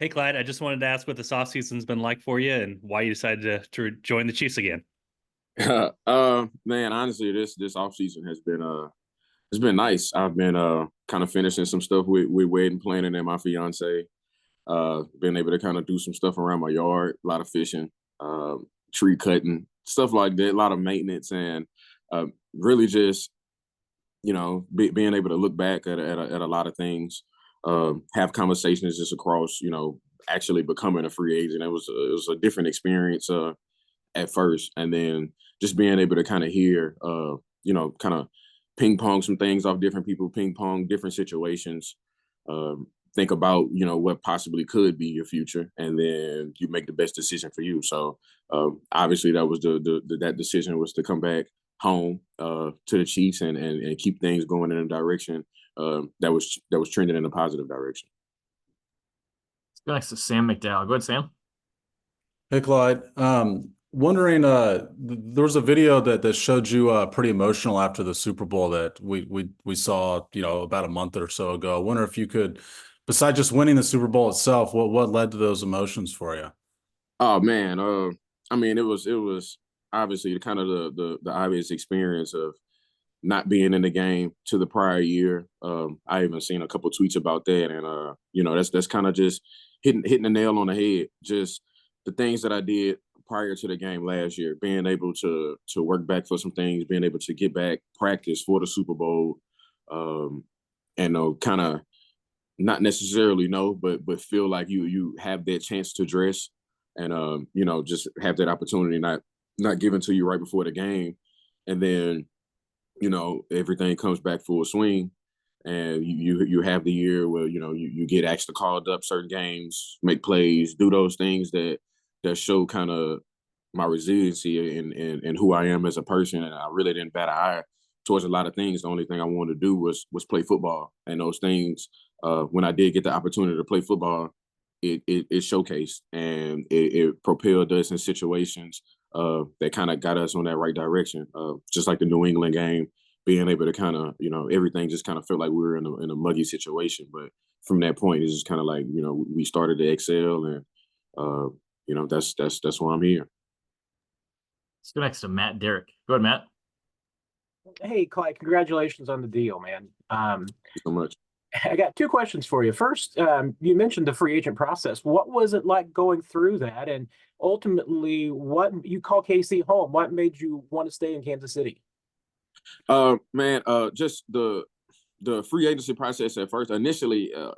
Hey, Clyde, I just wanted to ask what this offseason's been like for you and why you decided to join the Chiefs again. Man, honestly, this off season has been it's been nice. I've been kind of finishing some stuff with wedding planning and my fiance. Been able to kind of do some stuff around my yard, a lot of fishing, tree cutting, stuff like that, a lot of maintenance, and really just being able to look back at a lot of things, have conversations just across actually becoming a free agent. It was a different experience at first, and then just being able to kind of hear, kind of ping pong some things off different people, ping pong different situations, think about what possibly could be your future, and then you make the best decision for you. So obviously, that was that decision was to come back home to the Chiefs and keep things going in a direction that was trending in a positive direction. Let's go next to Sam McDowell. Go ahead, Sam. Hey, Clyde. Wondering, there was a video that showed you pretty emotional after the Super Bowl that we saw, about a month or so ago. I wonder if you could, besides just winning the Super Bowl itself, what led to those emotions for you? Oh man, I mean it was obviously the kind of the obvious experience of not being in the game to the prior year. I even seen a couple tweets about that, and that's kind of just hitting the nail on the head. Just the things that I did prior to the game last year, being able to work back for some things, being able to get back practice for the Super Bowl, and kind of not necessarily know, but feel like you have that chance to dress, and just have that opportunity not given to you right before the game, and then everything comes back full swing, and you have the year where you get actually called up certain games, make plays, do those things that show kind of my resiliency and who I am as a person. And I really didn't bat an eye towards a lot of things. The only thing I wanted to do was play football, and those things. When I did get the opportunity to play football, it showcased, and it propelled us in situations that kind of got us on that right direction. Just like the New England game, being able to kind of, everything just kind of felt like we were in a muggy situation. But from that point, it's just kind of like, we started to excel, and that's why I'm here. Let's go next to Matt Derrick. Go ahead, Matt. Hey, Clyde, congratulations on the deal, man. Thank you so much. I got two questions for you. First, you mentioned the free agent process. What was it like going through that? And ultimately, what you call KC home? What made you want to stay in Kansas City? Man, just the free agency process at first. Initially, I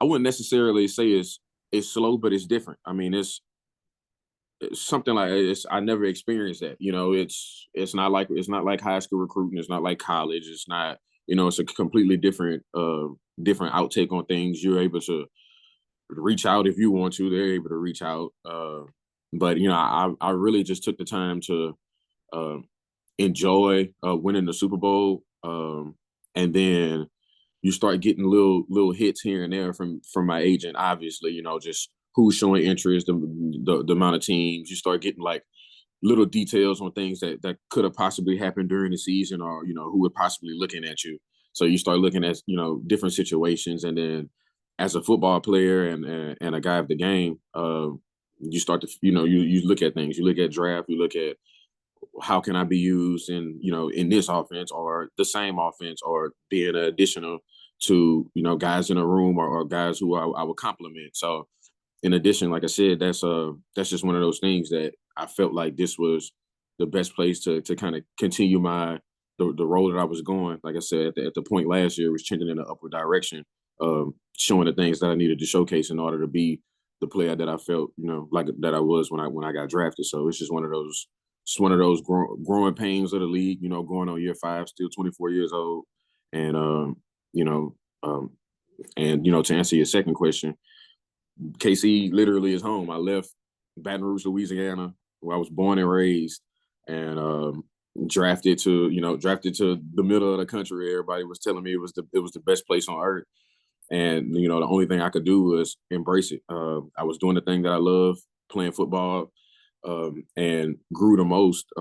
wouldn't necessarily say it's slow, but it's different. I mean, it's something like I never experienced that. It's not like high school recruiting. It's not like college. It's not. It's a completely different outtake on things. You're able to reach out if you want to. They're able to reach out. But I really just took the time to enjoy winning the Super Bowl, and then you start getting little hits here and there from my agent. Obviously, just who's showing interest, the amount of teams. You start getting like little details on things that could have possibly happened during the season, or who were possibly looking at you. So you start looking at different situations, and then as a football player and a guy of the game, you start to you look at things. You look at draft. You look at how can I be used in this offense, or the same offense, or being additional to guys in a room, or guys who I would compliment. So in addition, like I said, that's just one of those things that I felt like this was the best place to kind of continue the role that I was going. Like I said, at the point last year, it was trending in an upward direction, showing the things that I needed to showcase in order to be the player that I felt, like that I was when I got drafted. So it's just one of those growing pains of the league. Going on year 5, still 24 years old, and to answer your second question, KC literally is home. I left Baton Rouge, Louisiana, where I was born and raised, and drafted to the middle of the country. Everybody was telling me it was the best place on earth, and the only thing I could do was embrace it. I was doing the thing that I love, playing football, and grew the most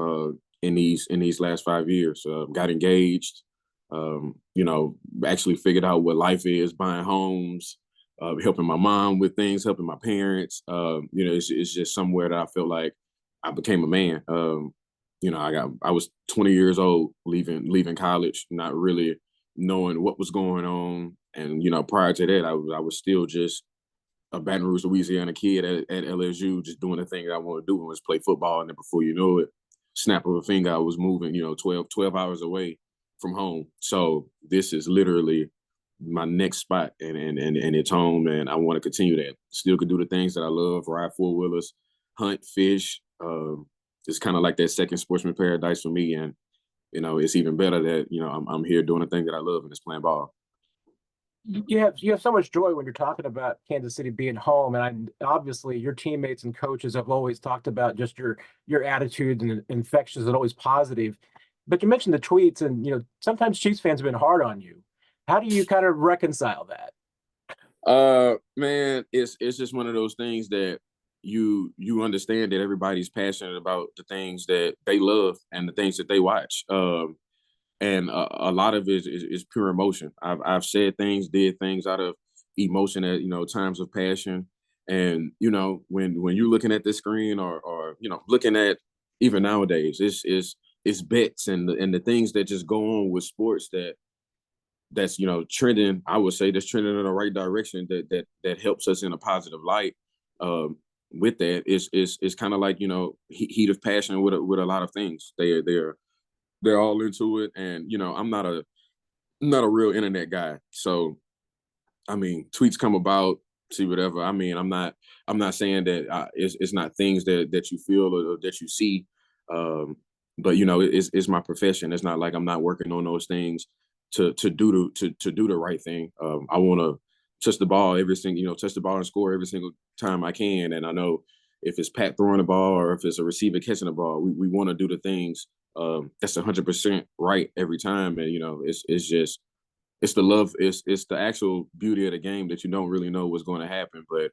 in these last 5 years. Got engaged, actually figured out what life is, buying homes, helping my mom with things, helping my parents. It's just somewhere that I feel like I became a man. I was 20 years old leaving college, not really knowing what was going on. And, prior to that, I was still just a Baton Rouge, Louisiana kid at LSU, just doing the thing that I want to do, was play football. And then before you know it, snap of a finger, I was moving, 12 hours away from home. So this is literally my next spot, and it's home, and I want to continue that. Still could do the things that I love, ride four-wheelers, hunt, fish. It's kind of like that second sportsman paradise for me. And, it's even better that, I'm here doing the thing that I love, and it's playing ball. You have so much joy when you're talking about Kansas City being home, and obviously your teammates and coaches have always talked about just your attitudes and infectious and always positive. But you mentioned the tweets, and sometimes Chiefs fans have been hard on you. How do you kind of reconcile that? Man, it's just one of those things that you understand that everybody's passionate about the things that they love and the things that they watch. And a lot of it is pure emotion. I've said things, did things out of emotion at times of passion. And when you're looking at the screen or looking at, even nowadays, it's bets and the things that just go on with sports that's trending. I would say that's trending in the right direction, that helps us in a positive light. With that, it's kind of like heat of passion with a lot of things. They're all into it, and I'm not a real internet guy, so I mean, tweets come about, see whatever. I mean, I'm not saying that it's not things that you feel or that you see, but it's my profession. It's not like I'm not working on those things to do the right thing. I want to touch the ball touch the ball and score every single time I can, and I know if it's Pat throwing the ball or if it's a receiver catching the ball, we want to do the things that's 100% right every time. And it's the love, it's the actual beauty of the game that you don't really know what's going to happen, but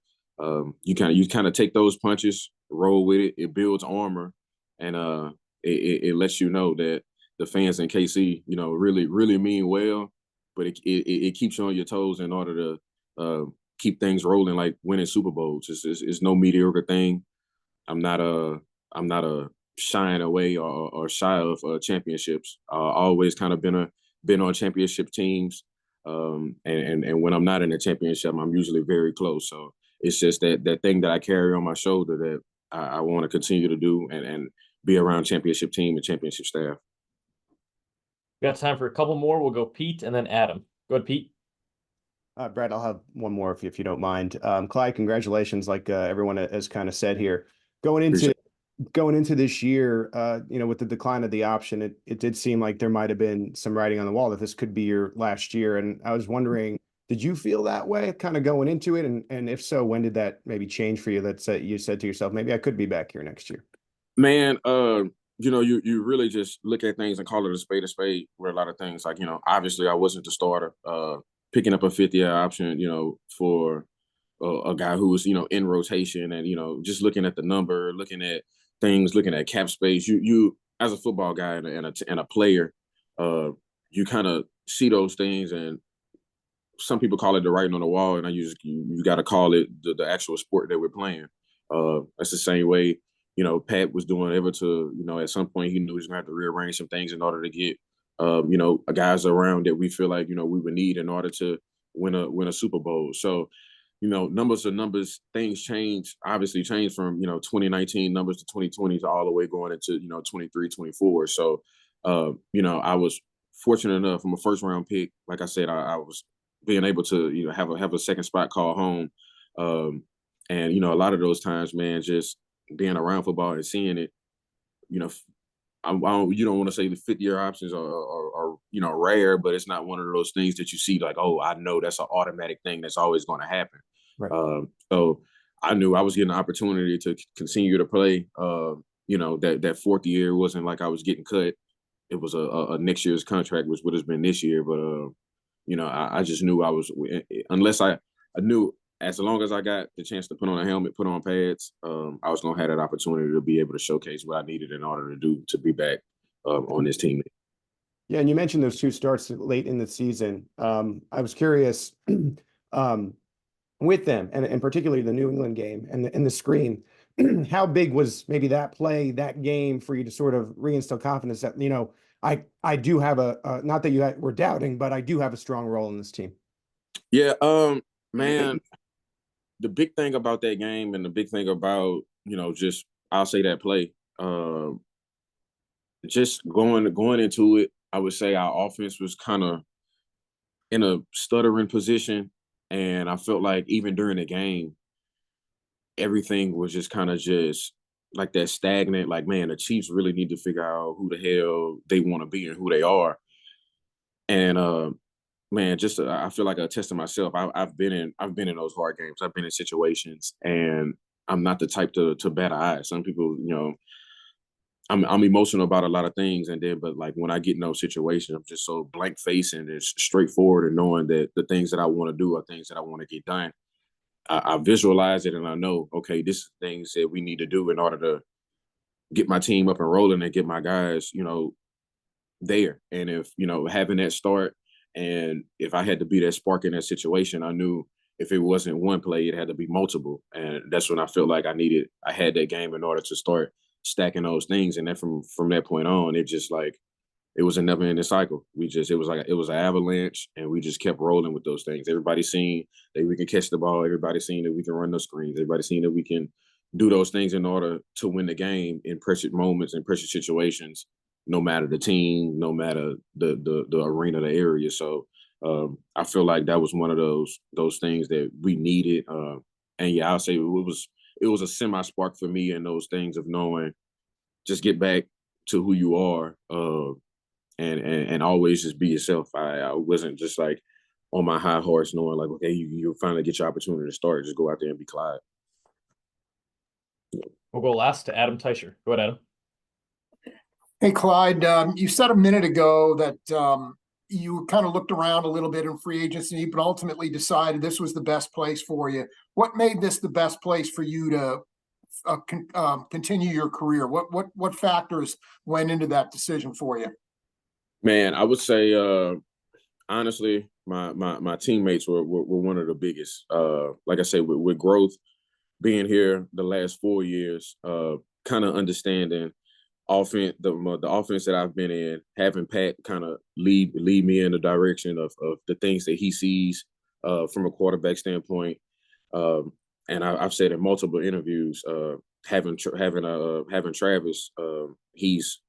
you kind of take those punches, roll with it. It builds armor, and it lets you know that the fans in KC really really mean well, but it keeps you on your toes in order to keep things rolling, like winning Super Bowls. It's no mediocre thing. I'm not a shying away or shy of championships. Always kind of been on championship teams, and when I'm not in a championship, I'm usually very close. So it's just that thing that I carry on my shoulder that I want to continue to do, and be around championship team and championship staff. We got time for a couple more. We'll go Pete and then Adam. Go ahead, Pete. Brad, I'll have one more if you don't mind. Clyde, congratulations, like everyone has kind of said here. Going into this year, with the decline of the option, it did seem like there might have been some writing on the wall that this could be your last year. And I was wondering, did you feel that way kind of going into it? And if so, when did that maybe change for you? You said to yourself, maybe I could be back here next year? Man, you really just look at things and call it a spade, where a lot of things, like, obviously I wasn't the starter. Picking up a fifth-year option, for a guy who was, in rotation, and, just looking at the number, looking at things, looking at cap space, you as a football guy and a player, you kind of see those things, and some people call it the writing on the wall, and you got to call it the actual sport that we're playing. That's the same way, Pat was doing ever to, at some point he knew he was going to have to rearrange some things in order to get, guys around that we feel like, we would need in order to win a Super Bowl. So, numbers are numbers. Things obviously change from, 2019 numbers to 2020 to all the way going into, 23, 24. So, I was fortunate enough. I'm a first round pick. Like I said, I was being able to, have a second spot called home. And, a lot of those times, man, just being around football and seeing it, you don't want to say the fifth-year options are rare, but it's not one of those things that you see like, oh, I know that's an automatic thing that's always going to happen. Right. So I knew I was getting an opportunity to continue to play. That fourth year wasn't like I was getting cut. It was a next year's contract, which would have been this year. But I just knew I was, unless I knew, as long as I got the chance to put on a helmet, put on pads, I was going to have that opportunity to be able to showcase what I needed in order to be back on this team. Yeah, and you mentioned those two starts late in the season. I was curious, when with them, and particularly the New England game and the screen. How big was maybe that play, that game for you to sort of reinstill confidence that, you know, I do have not that you were doubting, but I do have a strong role in this team? Yeah, man, the big thing about that game and the big thing about, you know, just I'll say that play, just going into it, I would say our offense was kind of in a stuttering position, and I felt like even during the game, everything was just kind of just like that stagnant. Like, man, the Chiefs really need to figure out who the hell they want to be and who they are. And man, just I feel like I tested myself. I've been in those hard games. I've been in situations, and I'm not the type to bat an eye. Some people, you know, I'm emotional about a lot of things, and then but like when I get in those situations, I'm just so blank faced and it's straightforward and knowing that the things that I want to do are things that I want to get done. I visualize it and I know, okay, this is things that we need to do in order to get my team up and rolling and get my guys, you know, there. And if, you know, having that start, and if I had to be that spark in that situation, I knew if it wasn't one play, it had to be multiple. And that's when I felt like I had that game in order to start stacking those things. And then from that point on, it just like, it was a never ending cycle. It was an avalanche, and we just kept rolling with those things. Everybody seen that we can catch the ball. Everybody seen that we can run the screens. Everybody seen that we can do those things in order to win the game in pressure moments and pressure situations, no matter the team, no matter the arena, the area. So I feel like that was one of those things that we needed. And yeah, I'll say it was a semi spark for me in those things of knowing, just get back to who you are. And always just be yourself. I wasn't just like on my high horse knowing like, okay, you finally get your opportunity to start. Just go out there and be Clyde. We'll go last to Adam Teicher. Go ahead, Adam. Hey, Clyde, you said a minute ago that you kind of looked around a little bit in free agency, but ultimately decided this was the best place for you. What made this the best place for you to continue your career? What factors went into that decision for you? Man, I would say honestly, my teammates were one of the biggest. Like I said, with growth, being here the last 4 years, kind of understanding the offense that I've been in, having Pat kind of lead me in the direction of the things that he sees from a quarterback standpoint. And I've said in multiple interviews, having Travis, he's,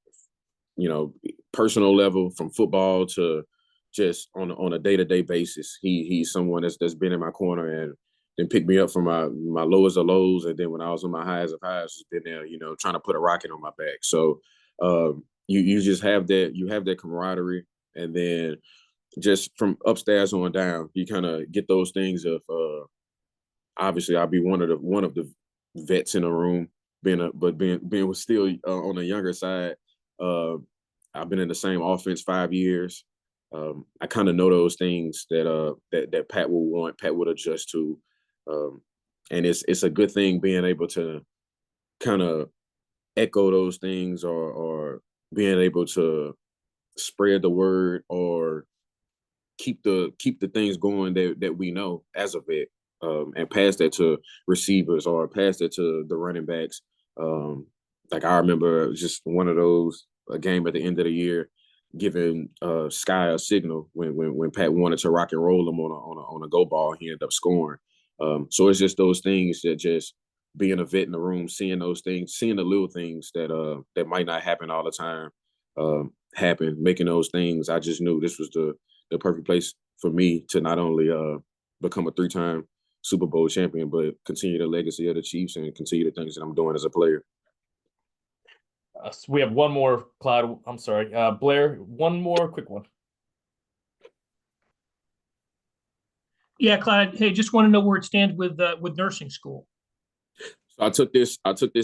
you know, personal level from football to just on a day-to-day basis. He's someone that's been in my corner and then picked me up from my lowest of lows. And then when I was on my highest of highs, has been there, you know, trying to put a rocket on my back. So you just have that camaraderie. And then just from upstairs on down, you kind of get those things of obviously I'll be one of the vets in the room, being still on the younger side. I've been in the same offense 5 years. I kind of know those things that Pat will want, Pat would adjust to, and it's a good thing being able to kind of echo those things or being able to spread the word or keep the things going that we know as a vet, and pass that to receivers or pass that to the running backs. Like I remember just one of those, a game at the end of the year, giving Sky a signal when Pat wanted to rock and roll him on a go ball, he ended up scoring. So it's just those things that just being a vet in the room, seeing those things, seeing the little things that might not happen all the time, happen, making those things. I just knew this was the perfect place for me to not only become a 3-time Super Bowl champion, but continue the legacy of the Chiefs and continue the things that I'm doing as a player. So we have one more, Clyde. I'm sorry, Blair. One more quick one. Yeah, Clyde. Hey, just want to know where it stands with nursing school. So I took this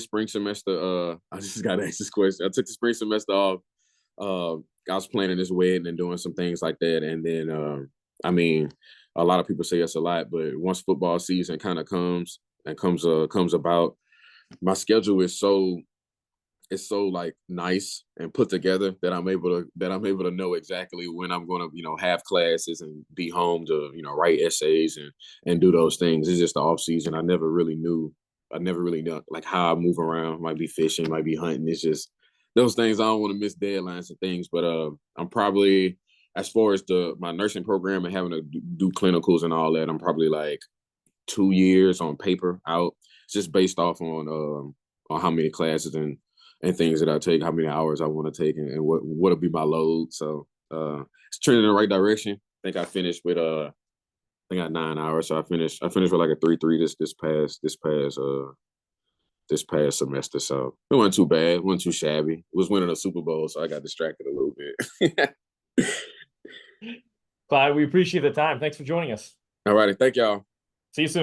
spring semester. I just got to ask this question. I took the spring semester off. I was planning this wedding and doing some things like that, and then I mean, a lot of people say it's a lot, but once football season kind of comes about, my schedule is so it's so like nice and put together that I'm able to know exactly when I'm going to, you know, have classes and be home to, you know, write essays and do those things. It's just the off season. I never really knew like how I move around. Might be fishing, might be hunting. It's just those things. I don't want to miss deadlines and things, but I'm probably, as far as my nursing program and having to do clinicals and all that, I'm probably like 2 years on paper out, just based off on how many classes and things that I take, how many hours I want to take, and what'll be my load. So it's trending in the right direction. I think I finished with I think I got 9 hours. So I finished with like a 3.3 this past semester. So it wasn't too bad. It wasn't too shabby. It was winning a Super Bowl, so I got distracted a little bit. Clyde, we appreciate the time. Thanks for joining us. All righty. Thank y'all. See you soon.